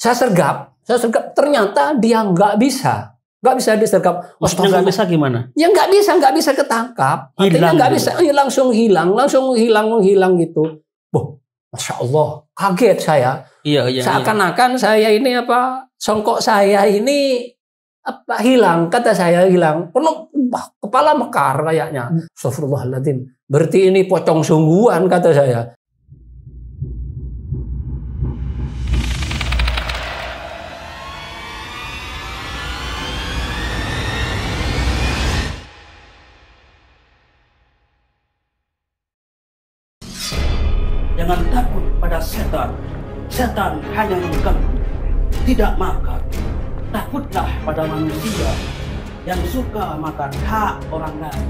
Saya sergap, ternyata dia nggak bisa disergap. Maksudnya nggak bisa gimana? Ya nggak bisa ketangkap. Artinya nggak bisa, langsung menghilang gitu. Boh, Masya Allah, kaget saya. Iya. Seakan-akan saya ini songkok saya ini hilang, kata saya hilang. Penuh, kepala mekar kayaknya. Astagfirullahaladzim. Berarti ini pocong sungguhan, kata saya. Jangan takut pada setan. Setan hanya mengganggu, tidak makan. Takutlah pada manusia yang suka makan hak orang lain.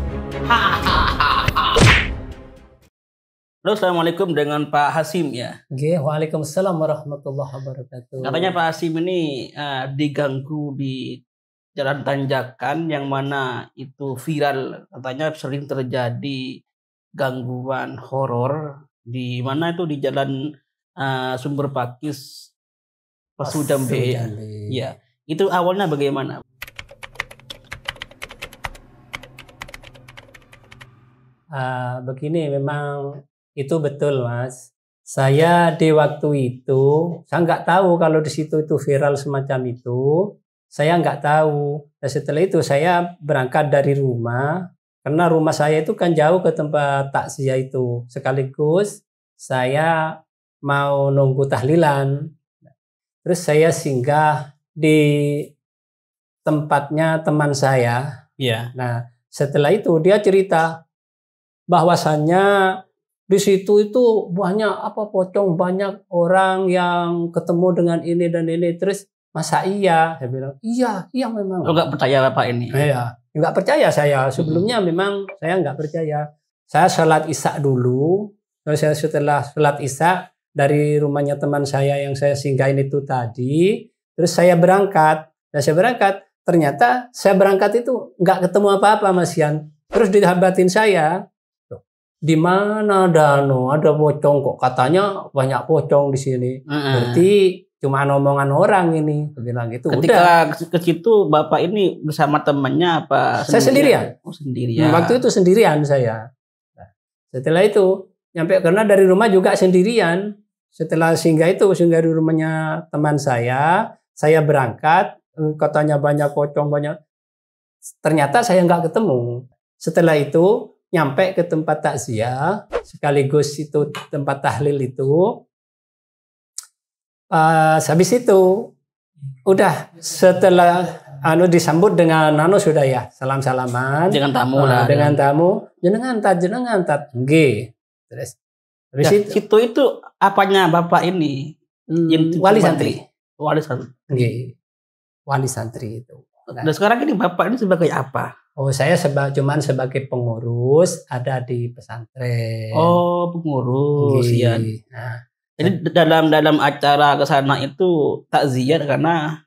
Halo, assalamualaikum dengan Pak Hasim ya. Waalaikumsalam warahmatullahi wabarakatuh. Katanya Pak Hasim ini diganggu di jalan tanjakan yang mana itu viral. Katanya sering terjadi gangguan horor. Di mana itu di jalan Sumber Pakis Pasudambe. Ya, itu awalnya bagaimana? Begini, memang itu betul, Mas. Saya di waktu itu, saya nggak tahu kalau di situ itu viral semacam itu. Saya nggak tahu. Dan setelah itu saya berangkat dari rumah. Karena rumah saya itu kan jauh ke tempat takziah itu. Sekaligus saya mau nunggu tahlilan. Terus saya singgah di tempatnya teman saya. Iya. Nah, setelah itu dia cerita bahwasannya di situ itu banyak pocong, banyak orang yang ketemu dengan ini dan ini. Terus masa iya? Saya bilang, iya memang. Lo nggak percaya Bapak ini? Iya. Nggak percaya saya. Sebelumnya memang saya nggak percaya. Saya sholat isya dulu. Terus saya setelah sholat isya dari rumahnya teman saya yang saya singgahin itu tadi. Terus saya berangkat. Dan saya berangkat. Ternyata saya berangkat itu nggak ketemu apa-apa, Mas Yan. Terus dihabatin saya. Di mana ada pocong kok? Katanya banyak pocong di sini. Berarti cuma omongan orang ini, bilang gitu. Ketika ke situ Bapak ini bersama temannya apa? Saya sendirian. Oh, sendirian. Waktu itu sendirian saya. Nah, setelah itu nyampe karena dari rumah juga sendirian. Setelah singgah di rumahnya teman saya berangkat. Katanya banyak pocong, banyak. Ternyata saya nggak ketemu. Setelah itu nyampe ke tempat takziah, sekaligus itu tempat tahlil itu. Habis itu udah setelah disambut dengan sudah ya salam-salaman dengan tamu lah, dengan tamu jenengan tat nggih. Terus habis itu apanya Bapak ini? Wali santri nggih. Wali santri itu. Dan sekarang ini Bapak ini sebagai apa? Oh, saya cuman sebagai pengurus ada di pesantren. Oh, pengurus ya. Nah, jadi dalam acara ke sana itu takziah karena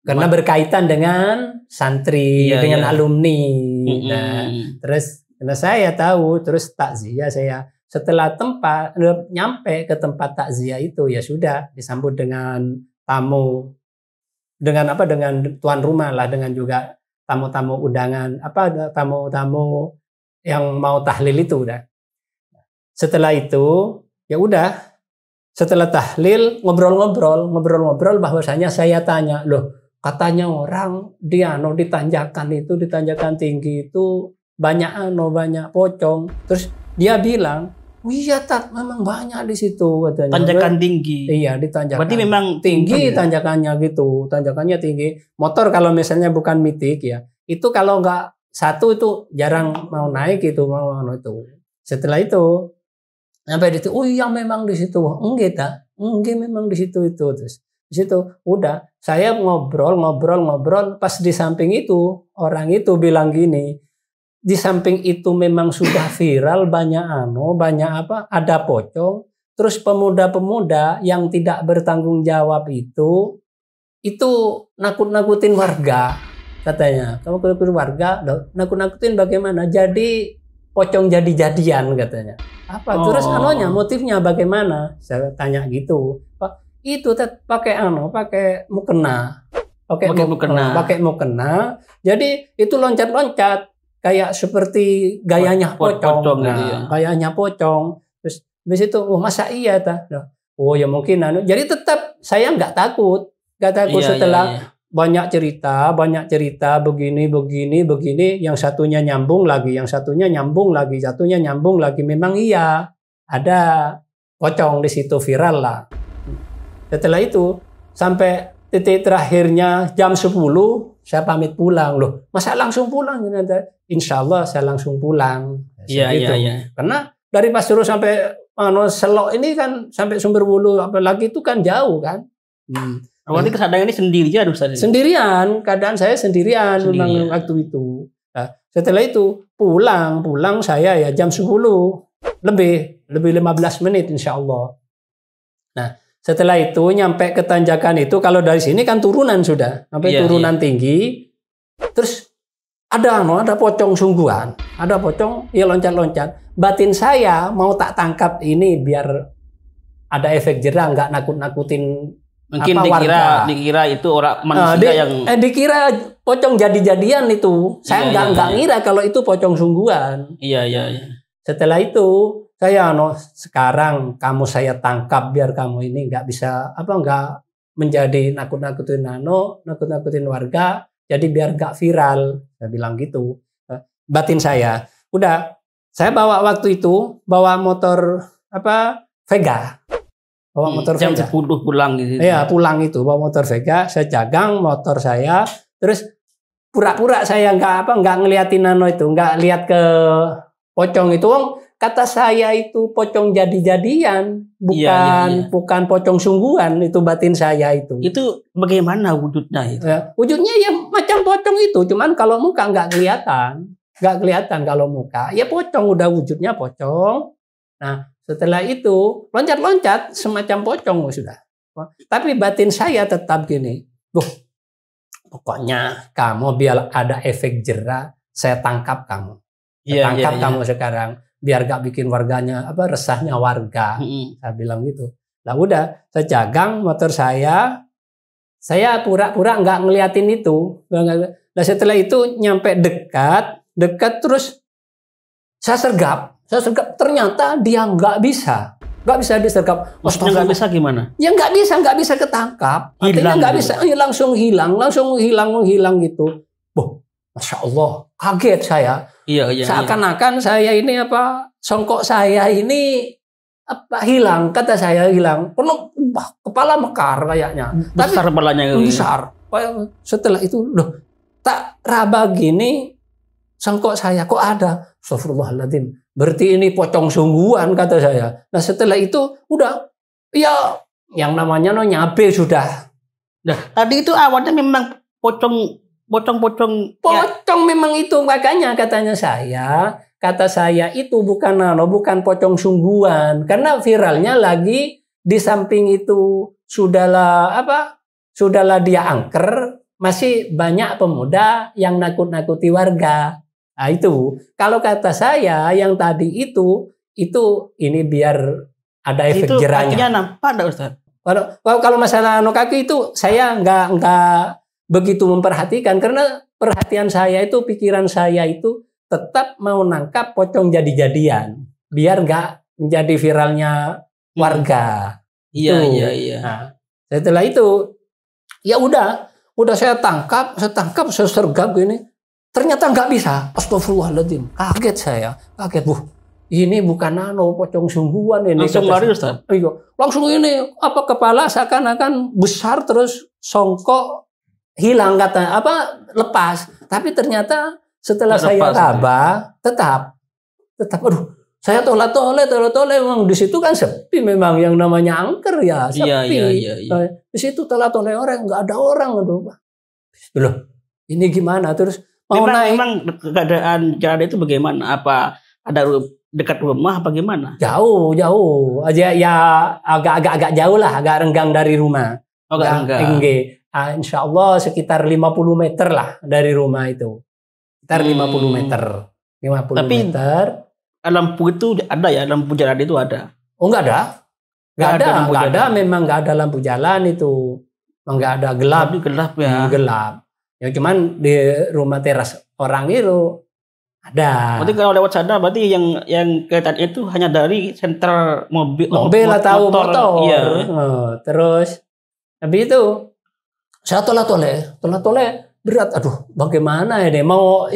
berkaitan dengan santri, dengan alumni. Nah, terus karena saya tahu, terus takziah saya setelah nyampe ke tempat takziah itu ya sudah disambut dengan tamu, dengan tuan rumah lah, dengan juga tamu-tamu undangan, tamu-tamu yang mau tahlil itu udah. Setelah itu ya udah. Setelah tahlil ngobrol-ngobrol bahwasanya saya tanya, loh katanya orang dia di tanjakan tinggi itu banyak pocong. Terus dia bilang, oh iya Tat, memang banyak di situ katanya. Tanjakan tinggi. Iya, di tanjakan. Berarti memang tinggi tanjakannya gitu. Tanjakannya tinggi. Motor kalau misalnya bukan mitik ya, itu kalau nggak satu itu jarang mau naik itu, mau itu. Setelah itu sampai di situ, oh iya memang di situ. Enggak memang di situ itu. Terus di situ udah saya ngobrol pas di samping itu orang itu bilang gini, di samping itu memang sudah viral banyak ada pocong. Terus pemuda-pemuda yang tidak bertanggung jawab itu nakut-nakutin warga katanya. Kamu nakut-nakutin warga, nakut-nakutin bagaimana? Jadi pocong jadi-jadian katanya. Apa? Terus motifnya bagaimana? Saya tanya gitu. Pak, itu pakai mukena. Pakai mukena. Jadi itu loncat-loncat kayak seperti gayanya pocong. Gitu ya. Gayanya pocong. Terus habis itu, masa iya ta? Oh ya mungkin Jadi tetap saya nggak takut. Setelah banyak cerita begini, yang satunya nyambung lagi, memang iya ada pocong di situ, viral lah. Setelah itu sampai titik terakhirnya jam 10 saya pamit pulang. Loh, masa langsung pulang? Insya Allah saya langsung pulang. Iya. Karena dari Pasuruan sampai Selok ini kan sampai Sumberwulu, apalagi itu kan jauh kan. Berarti kesadaran ini sendirian Ustaz? Sendirian, keadaan saya sendirian. Memang waktu itu. Nah, setelah itu pulang saya ya jam 10 lebih 15 menit insya Allah. Nah, setelah itu nyampe ke tanjakan itu, kalau dari sini kan turunan sudah, sampai turunan tinggi. Terus ada pocong sungguhan, ada pocong ya loncat-loncat. Batin saya mau tak tangkap ini biar ada efek jerah, nggak nakut-nakutin. Mungkin dikira itu orang manusia yang dikira pocong jadi-jadian itu. Saya nggak ngira kalau itu pocong sungguhan. Iya. Setelah itu saya sekarang kamu saya tangkap biar kamu ini nggak bisa nggak menjadi nakut-nakutin nakut-nakutin warga, jadi biar nggak viral. Saya bilang gitu. Batin saya. Udah, saya bawa waktu itu motor Vega. Bawa motor jam Vega. 10 pulang gitu. Iya, pulang itu bawa motor Vega, saya jagang motor saya, terus pura-pura saya nggak ngeliatin itu, nggak lihat ke pocong itu. Kata saya itu pocong jadi-jadian, bukan pocong sungguhan, itu batin saya itu. Itu bagaimana wujudnya itu? Ya, wujudnya ya macam pocong itu, cuman kalau muka nggak kelihatan kalau muka. Ya pocong, udah wujudnya pocong. Nah, setelah itu loncat-loncat semacam pocong sudah. Tapi batin saya tetap gini, pokoknya kamu biar ada efek jerah, saya tangkap kamu. Kamu sekarang. Biar gak bikin warganya resahnya warga. Saya bilang gitu. Lah udah, saya jagang motor saya pura-pura nggak ngeliatin itu. Nah setelah itu nyampe dekat terus saya sergap, ternyata dia nggak bisa disergap. Maksudnya nggak bisa gimana? Ya nggak bisa ketangkap. Artinya nggak bisa, langsung hilang gitu. Masya Allah, kaget saya. Iya. Seakan-akan saya ini songkok saya ini hilang, kata saya hilang. Penuh kepala mekar kayaknya. Besar kepalanya. Besar. Setelah itu tak raba gini songkok saya kok ada. Astagfirullahaladzim. Berarti ini pocong sungguhan, kata saya. Nah setelah itu udah ya yang namanya nyabe sudah. Nah, tadi itu awalnya memang pocong memang itu, makanya katanya kata saya itu bukan pocong sungguhan, karena viralnya lagi di samping itu sudahlah dia angker, masih banyak pemuda yang nakut-nakuti warga. Nah itu kalau kata saya yang tadi itu ini biar ada efek itu jerahnya. Kakinya nampak enggak Ustaz? Kalau masalah kaki itu saya nggak begitu memperhatikan, karena perhatian saya itu, pikiran saya itu tetap mau nangkap pocong jadi-jadian biar nggak menjadi viralnya warga. Iya. Nah, setelah itu ya udah saya tangkap, saya sergap gini. Ternyata nggak bisa. Astagfirullahaladzim. Kaget saya. Ini bukan pocong sungguhan ini. Langsung lari Ustaz? Iya. Langsung ini kepala seakan-akan besar terus songkok hilang, kata lepas. Tapi ternyata setelah saya raba tetap saya tolak-tolak memang di situ kan sepi, memang yang namanya angker ya sepi. Iya. Di situ tolak-tolak orang, nggak ada orang loh. Ini gimana terus mau naik? Memang keadaan jalan itu bagaimana? Apa ada dekat rumah apa gimana? Jauh aja ya, agak jauh lah, agak renggang dari rumah. Renggang. Insya Allah sekitar 50 meter lah dari rumah itu. Sekitar 50 meter. 50 Tapi meter. Lampu itu ada ya? Lampu jalan itu ada? Oh enggak ada. nggak ada, memang nggak ada lampu jalan itu, nggak ada, gelap. Gelap ya. Gelap. Ya cuman di rumah teras orang itu ada. Berarti kalau lewat sana berarti yang kelihatan itu hanya dari senter mobil atau motor. Iya. Terus habis itu saya tolak-tolak berat. Aduh, bagaimana ini? Mau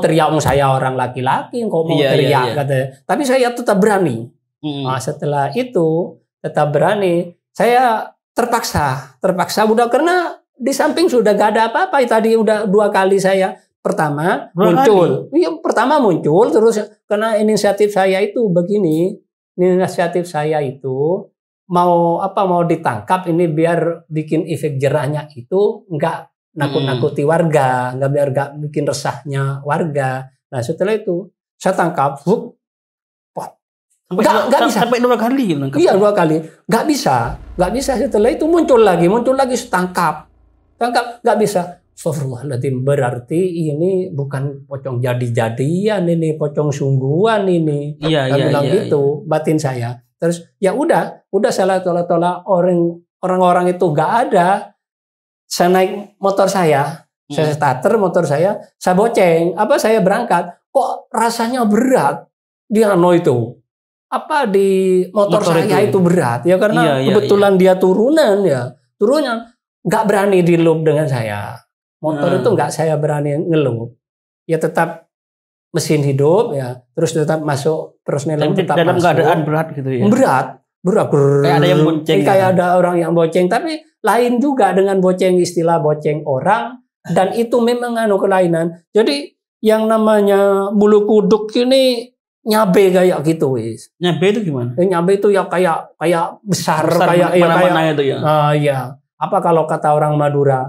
teriak, saya orang laki-laki kok mau teriak katanya. Tapi saya tetap berani. Nah, setelah itu tetap berani. Saya terpaksa udah, karena di samping sudah gak ada apa-apa. Tadi udah 2 kali saya pertama muncul. Iya, pertama muncul terus karena inisiatif saya itu begini. Inisiatif saya itu mau ditangkap ini biar bikin efek jerahnya itu enggak nakut-nakuti warga, biar enggak bikin resahnya warga. Nah, setelah itu saya tangkap, Nggak bisa. Sampai 2 kali. Iya, 2 kali. Nggak bisa. Setelah itu muncul lagi, tangkap, nggak bisa. Astagfirullahaladzim, berarti ini bukan pocong jadi-jadian, ini pocong sungguhan ini. Iya. Gitu, batin saya. Terus ya udah saya tolak orang-orang itu nggak ada. Saya naik motor saya starter motor saya boceng. Saya berangkat, kok rasanya berat di itu. Di motor saya itu berat ya, karena kebetulan dia turunan nggak berani di loop dengan saya. Motor itu nggak saya berani ngelup. Ya tetap mesin hidup ya, terus tetap masuk persneling, tetap dalam masuk. Keadaan berat gitu ya. Berat. Kayak ada yang bonceng. Kayak ada orang yang bonceng, tapi lain juga dengan bonceng, istilah bonceng orang, dan itu memang kelainan. Jadi yang namanya bulu kuduk ini nyabe kayak gitu, wis. Nyabe itu gimana? Nyabe itu ya kayak besar kayak itu ya. Iya. Kalau kata orang Madura,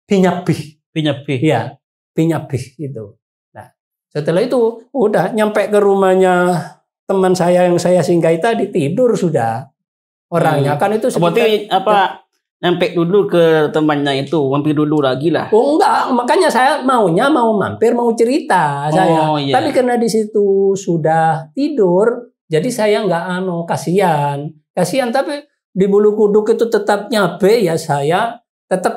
pinyapih. Iya, pinyapih itu. Nah, setelah itu udah nyampe ke rumahnya teman saya yang saya singgahi tadi, tidur sudah orangnya. Kan itu berarti nyampe dulu ke temannya itu, mampir dulu lagi lah. Oh enggak, makanya saya mau mampir, mau cerita saya. Iya. Tapi karena di situ sudah tidur, jadi saya enggak kasihan, tapi di bulu kuduk itu tetap nyabe ya, saya tetap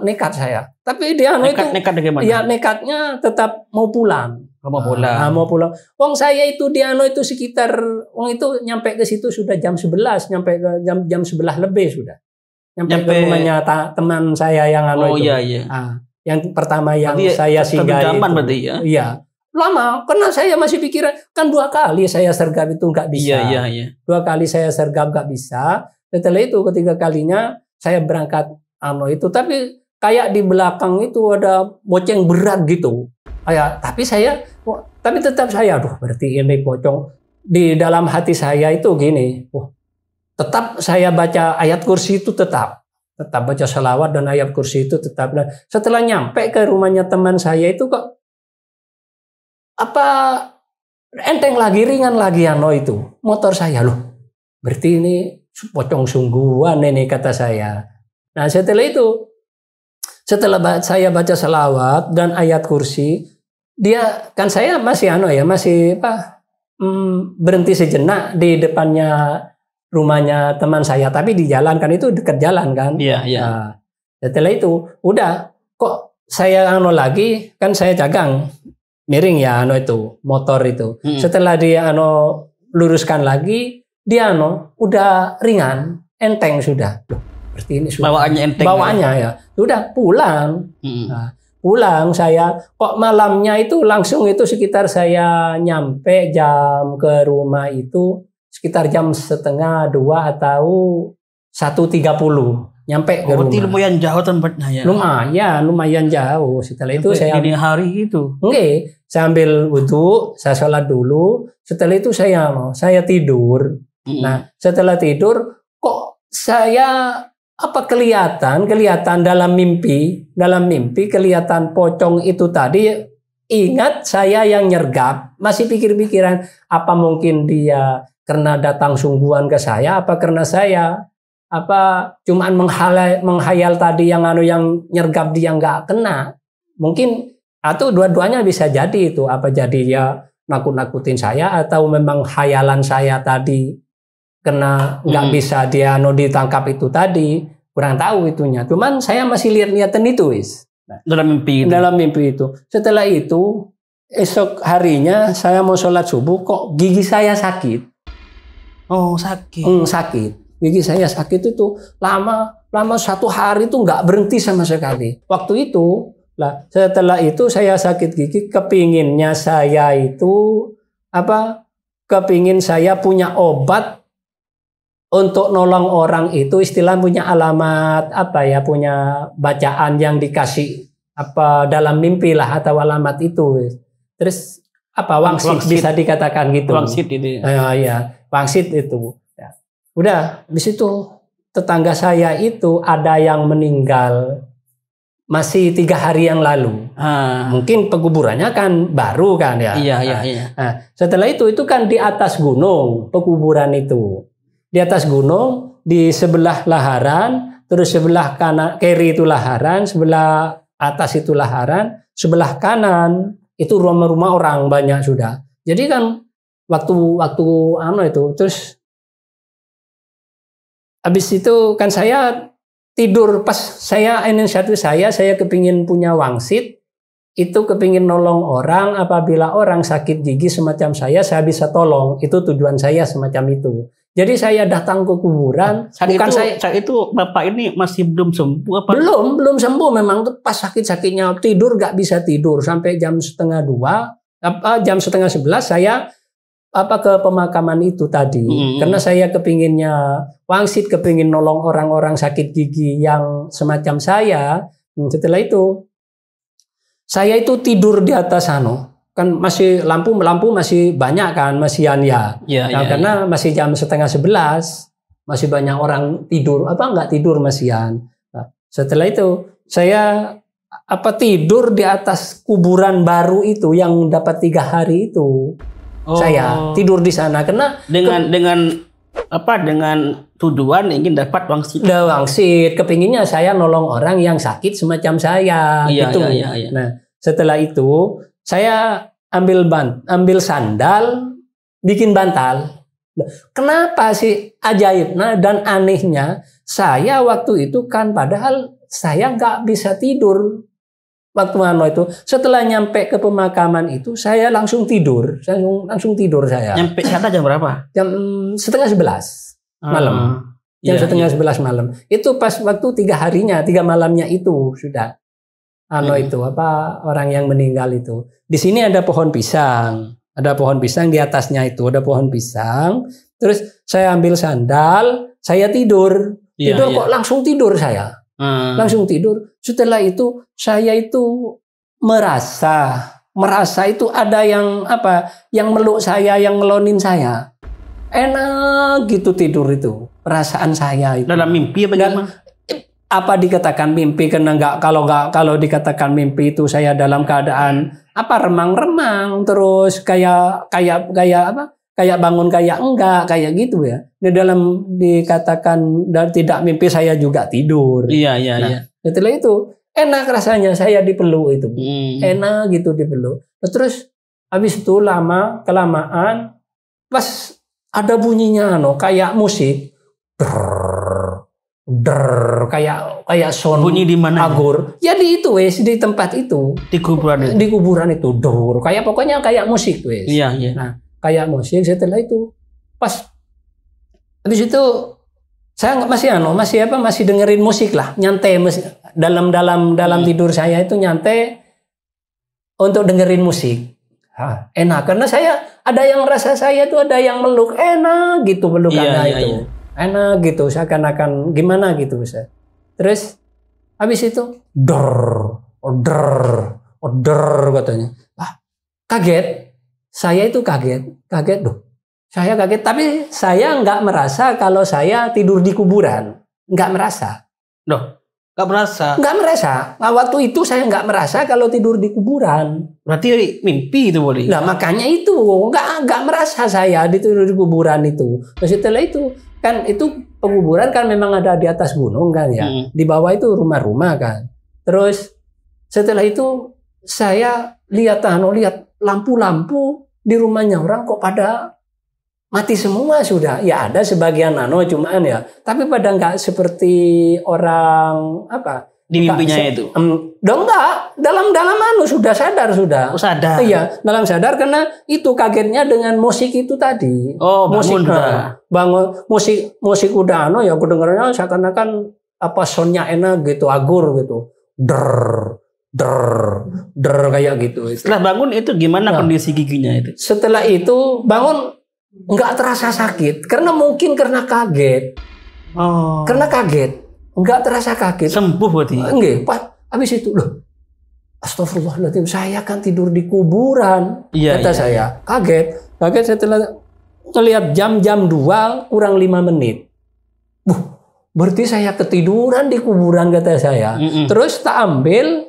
nekat saya. Tapi dia nekat gimana? Ya nekatnya tetap mau pulang. Mau pulang. Wong saya itu dia itu sekitar itu nyampe ke situ sudah jam 11, nyampe ke jam 11 lebih sudah. Nyampe ke rumahnya teman saya yang itu. Iya. Yang pertama yang berarti saya singgah itu. Berarti ya? Iya. Lama, karena saya masih pikiran, kan 2 kali saya sergap itu nggak bisa. Iya. 2 kali saya sergap nggak bisa. Setelah itu ketiga kalinya saya berangkat itu, tapi kayak di belakang itu ada boceng berat gitu. Tapi tetap saya, berarti ini pocong. Di dalam hati saya itu gini, tetap saya baca ayat kursi itu, tetap baca selawat dan ayat kursi itu tetap. Nah, setelah nyampe ke rumahnya teman saya itu kok enteng lagi, ringan lagi itu motor saya, berarti ini pocong sungguhan ini, kata saya. Nah, setelah itu setelah saya baca selawat dan ayat kursi, dia kan saya masih berhenti sejenak di depannya rumahnya teman saya, tapi di jalan kan, itu dekat jalan kan. Iya. Nah, setelah itu udah kok saya lagi kan, saya jagang miring ya itu motor itu. Setelah dia luruskan lagi, dia udah ringan, enteng sudah. Berarti ini sudah bawaannya enteng. Bawaannya ya. Sudah pulang. Nah, pulang saya kok malamnya itu langsung itu sekitar saya nyampe ke rumah itu sekitar jam 1:30 atau 1:30 nyampe ke rumah. Lumayan jauh tempatnya ya. Lumayan jauh. Setelah itu saya dini hari itu. Saya ambil wudu, saya sholat dulu. Setelah itu saya tidur. Nah, setelah tidur kok saya kelihatan dalam mimpi kelihatan pocong itu tadi. Ingat saya yang nyergap, masih pikir-pikiran apa mungkin dia karena datang sungguhan ke saya, apa karena saya cuman menghayal tadi yang nyergap dia nggak kena. Mungkin atau dua-duanya bisa jadi itu, apa jadi dia nakut-nakutin saya atau memang hayalan saya tadi karena nggak bisa dia ditangkap itu tadi, kurang tahu itunya. Cuman saya masih lihat-lihatan itu, wis. Dalam mimpi itu. Dalam mimpi itu. Setelah itu esok harinya saya mau sholat subuh, kok gigi saya sakit. Oh, sakit. Sakit. Gigi saya sakit itu lama 1 hari itu nggak berhenti sama sekali. Waktu itu, setelah itu saya sakit gigi, kepinginnya saya itu kepingin saya punya obat untuk nolong orang itu, istilah punya alamat punya bacaan yang dikasih dalam mimpi lah atau alamat itu. Terus wangsit bisa dikatakan gitu. Wangsit itu. Ya, wangsit itu. Ya. Udah, habis itu tetangga saya itu ada yang meninggal masih 3 hari yang lalu. Mungkin pekuburannya kan baru kan ya. Iya. Nah, setelah itu kan di atas gunung pekuburan itu. Di atas gunung, di sebelah laharan, terus sebelah kanan kiri itu laharan, sebelah atas itu laharan, sebelah kanan itu rumah-rumah orang banyak sudah. Jadi kan waktu itu terus habis itu kan saya tidur, pas saya kepingin punya wangsit, itu kepingin nolong orang, apabila orang sakit gigi semacam saya bisa tolong. Itu tujuan saya semacam itu. Jadi saya datang ke kuburan. Saat itu Bapak ini masih belum sembuh apa? Belum sembuh, memang pas sakit-sakitnya tidur gak bisa tidur sampai jam 1:30, jam 10:30 saya ke pemakaman itu tadi. Karena saya kepinginnya wangsit, kepingin nolong orang-orang sakit gigi yang semacam saya. Setelah itu saya itu tidur di atas kan masih lampu masih banyak kan, masihan ya. Karena masih jam 10:30, masih banyak orang tidur nggak tidur masihan. Nah, setelah itu saya tidur di atas kuburan baru itu yang dapat 3 hari itu. Saya tidur di sana karena dengan tujuan ingin dapat wangsit. Wangsit, kepinginnya saya nolong orang yang sakit semacam saya gitu. Iya. Nah, setelah itu saya ambil sandal, bikin bantal. Kenapa sih ajaibnya dan anehnya, saya waktu itu kan padahal saya nggak bisa tidur. Waktu itu setelah nyampe ke pemakaman itu saya langsung tidur. Langsung tidur saya. Nyampe sana jam berapa? Jam 10:30 malam. Jam 10:30 malam. Itu pas waktu 3 malamnya itu sudah. Itu orang yang meninggal itu. Di sini ada pohon pisang. Ada pohon pisang di atasnya itu ada pohon pisang. Terus saya ambil sandal, saya tidur. Kok langsung tidur saya. Langsung tidur. Setelah itu saya itu merasa itu ada yang yang meluk saya, yang ngelonin saya. Enak gitu tidur itu. Perasaan saya itu. Dalam mimpi apa gimana? Dikatakan mimpi, karena kalau dikatakan mimpi itu saya dalam keadaan remang-remang terus kayak bangun kayak enggak kayak gitu ya. Di dalam dikatakan dan tidak mimpi saya juga tidur. Iya. Setelah itu enak rasanya saya dipeluk itu. Enak gitu dipeluk. Terus habis itu kelamaan pas ada bunyinya kayak musik. Kayak sound bunyi di mana? Agur. Ya di itu di tempat itu. Di kuburan itu. Di kuburan itu pokoknya kayak musik Iya. Nah, kayak musik. Setelah itu pas habis itu saya masih dengerin musik lah, nyantai dalam tidur saya itu nyantai untuk dengerin musik. Enak karena saya ada yang rasa saya itu ada yang meluk, enak gitu pelukannya itu. Iya. Enak gitu, seakan-akan gimana gitu bisa. Terus habis itu order katanya. Kaget. Saya itu kaget loh. Saya kaget, tapi saya nggak merasa kalau saya tidur di kuburan. Nggak merasa. Loh, nggak merasa? Nggak merasa. Nah, waktu itu saya nggak merasa kalau tidur di kuburan. Berarti mimpi itu boleh? Nah, makanya itu nggak merasa saya tidur di kuburan itu. Terus setelah itu kan itu penguburan kan memang ada di atas gunung kan ya. Di bawah itu rumah-rumah kan. Terus setelah itu saya lihat lampu-lampu di rumahnya orang kok pada mati semua sudah. Ya ada sebagian cuman ya, tapi pada nggak seperti orang apa di mimpinya itu. Enggak, dalam sudah sadar sudah. Oh, sadar. Iya, dalam sadar karena itu kagetnya dengan musik itu tadi. Oh, musik bangun musik udah ya aku dengarnya seakan-akan apa soundnya enak gitu, agur gitu. Der kayak gitu. Setelah bangun itu gimana kondisi giginya itu? Setelah itu bangun nggak terasa sakit karena kaget. Oh. Karena kaget, nggak terasa kaget. Sembuh berarti. Enggak, Pak. Habis itu loh. Astagfirullahaladzim, saya kan tidur di kuburan. Kata saya. Kaget setelah terlihat jam 2 kurang 5 menit. Berarti saya ketiduran di kuburan kata saya. Terus tak ambil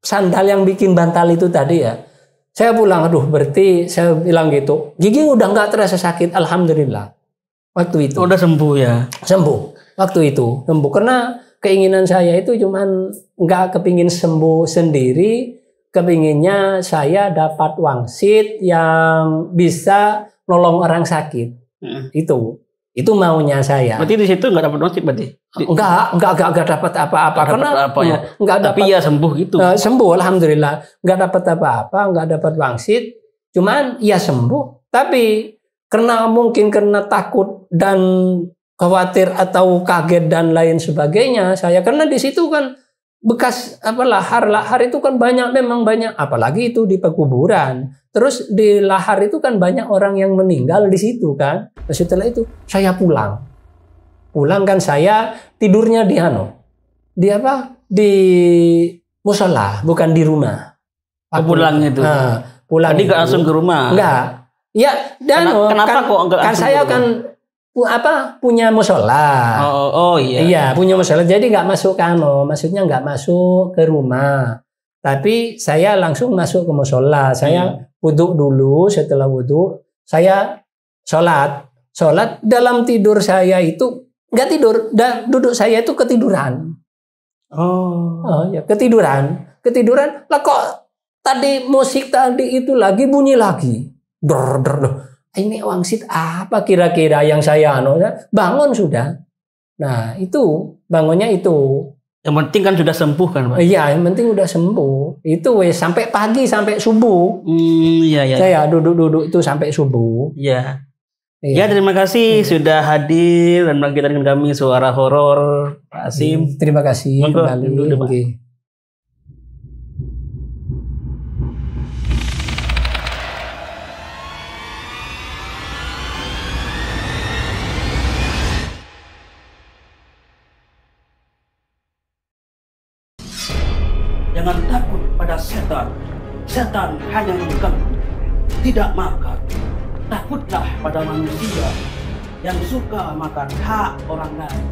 sandal yang bikin bantal itu tadi ya. Saya pulang, berarti saya bilang gitu. Gigi udah nggak terasa sakit, alhamdulillah. Waktu itu. Udah sembuh ya? Sembuh. Waktu itu sembuh karena keinginan saya itu cuman nggak kepingin sembuh sendiri, kepinginnya saya dapat wangsit yang bisa nolong orang sakit. Itu maunya saya. Berarti di situ nggak dapat wangsit berarti? Enggak dapat apa-apa karena enggak dapat. Tapi ya sembuh gitu. Sembuh alhamdulillah. Enggak dapat apa-apa, enggak dapat wangsit. Cuman ya sembuh. Tapi karena takut dan khawatir atau kaget dan lain sebagainya, saya karena di situ kan bekas lahar itu kan memang banyak, apalagi itu di pekuburan. Terus di lahar itu kan banyak orang yang meninggal di situ kan. Nah, setelah itu saya pulang kan saya tidurnya di musola, bukan di rumah. Pulang itu. Pulang. Tadi nggak langsung ke rumah. Enggak. Ya, kenapa kok enggak? Kan saya punya musola. Oh iya. Iya, punya musola. Jadi nggak masuk maksudnya nggak masuk ke rumah. Tapi saya langsung masuk ke musola. Saya wudhu dulu, setelah wudhu saya sholat dalam tidur saya itu nggak tidur, duduk saya itu ketiduran. Oh ya, ketiduran. Lah kok tadi musik tadi itu lagi bunyi lagi. Ini wangsit apa kira-kira yang saya bangun sudah. Nah, itu bangunnya itu. Yang penting kan sudah sembuh kan, Pak? Iya, yang penting udah sembuh. Itu sampai pagi, sampai subuh. Iya. Saya duduk itu sampai subuh. Iya. Ya, terima kasih sudah hadir dan bagi dengan kami Suara Horor, Pak Hasyim. Terima kasih kembali. Jangan takut pada setan. Setan hanya mengganggu, tidak makan. Takutlah pada manusia yang suka makan hak orang lain.